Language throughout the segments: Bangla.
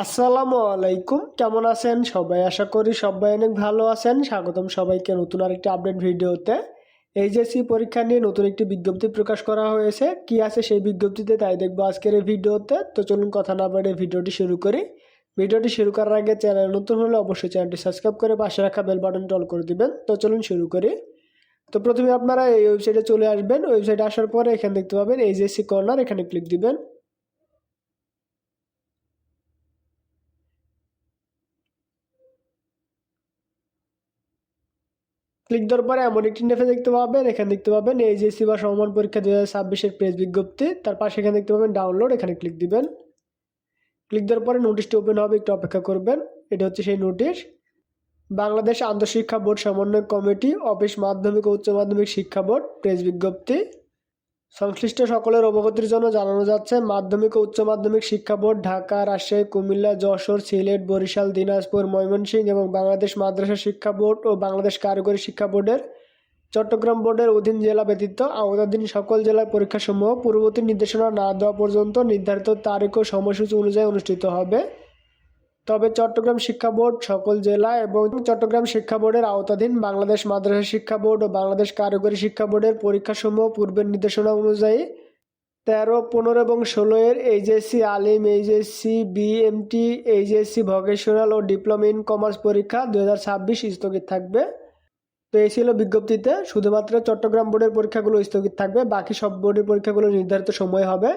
আসসালামু আলাইকুম, কেমন আছেন সবাই? আশা করি সবাই অনেক ভালো আছেন। স্বাগতম সবাইকে নতুন আরেকটি আপডেট ভিডিওতে। এইচএসসি পরীক্ষা নিয়ে নতুন একটি বিজ্ঞপ্তি প্রকাশ করা হয়েছে। কি আছে সেই বিজ্ঞপ্তিতে তাই দেখবো আজকের এই ভিডিওতে। তো চলুন কথা না বাড়িয়ে ভিডিওটি শুরু করি। ভিডিওটি শুরু করার আগে চ্যানেল নতুন হলে অবশ্যই চ্যানেলটি সাবস্ক্রাইব করে পাশে রাখা বেল বাটনটি অল করে দিবেন। তো চলুন শুরু করি। তো প্রথমে আপনারা এই ওয়েবসাইটে চলে আসবেন। ওয়েবসাইটে আসার পরে এখানে দেখতে পাবেন এইচএসসি কর্নার, এখানে ক্লিক দিবেন। ক্লিক দেওয়ার পরে এমন একটি ইন্টারফেস দেখতে পাবেন। এখানে দেখতে পাবেন এইচএসসি বা সমমান পরীক্ষা 2026-এর প্রেস বিজ্ঞপ্তি। তার পাশে এখানে দেখতে পাবেন ডাউনলোড, এখানে ক্লিক দিবেন। ক্লিক দেওয়ার পরে নোটিশটি ওপেন হবে, একটু অপেক্ষা করবেন। এটা হচ্ছে সেই নোটিশ। বাংলাদেশ আন্তঃশিক্ষা বোর্ড সমন্বয় কমিটি, অফিস মাধ্যমিক ও উচ্চ মাধ্যমিক শিক্ষা বোর্ড, প্রেস বিজ্ঞপ্তি। সংশ্লিষ্ট সকলের অবগতির জন্য জানানো যাচ্ছে, মাধ্যমিক ও উচ্চ মাধ্যমিক শিক্ষা বোর্ড ঢাকা, রাজশাহী, কুমিল্লা, যশোর, সিলেট, বরিশাল, দিনাজপুর, ময়মনসিংহ এবং বাংলাদেশ মাদ্রাসা শিক্ষা বোর্ড ও বাংলাদেশ কারিগরি শিক্ষা বোর্ডের চট্টগ্রাম বোর্ডের অধীন জেলা ব্যতীত আওতাধীন সকল জেলার পরীক্ষাসমূহ পূর্ববর্তী নির্দেশনা না দেওয়া পর্যন্ত নির্ধারিত তারিখ ও সময়সূচি অনুযায়ী অনুষ্ঠিত হবে। তবে চট্টগ্রাম শিক্ষা বোর্ড সকল জেলা এবং চট্টগ্রাম শিক্ষা বোর্ডের আওতাধীন বাংলাদেশ মাদ্রাসা শিক্ষা বোর্ড ও বাংলাদেশ কারিগরি শিক্ষা বোর্ডের পরীক্ষাসমূহ পূর্বের নির্দেশনা অনুযায়ী 13, 15 এবং 16 এর HSC Alim, HSC BMT, HSC vocational ও ডিপ্লোমা ইন কমার্স পরীক্ষা 2026 স্থগিত থাকবে। তো এই ছিল বিজ্ঞপ্তিতে। শুধুমাত্র চট্টগ্রাম বোর্ডের পরীক্ষাগুলো স্থগিত থাকবে, বাকি সব বোর্ডের পরীক্ষাগুলো নির্ধারিত সময় হবে।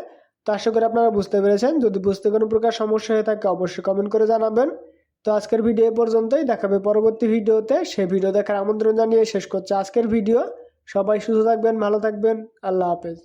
তো আশা করি আপনারা বুঝতে পেরেছেন। যদি বুঝতে কোনো প্রকার সমস্যা হয়ে থাকে অবশ্যই কমেন্ট করে জানাবেন। তো আজকের ভিডিও এ পর্যন্তই, দেখাবে পরবর্তী ভিডিওতে। সেই ভিডিও দেখার আমন্ত্রণ জানিয়ে শেষ করছে আজকের ভিডিও। সবাই সুস্থ থাকবেন, ভালো থাকবেন, আল্লাহ হাফেজ।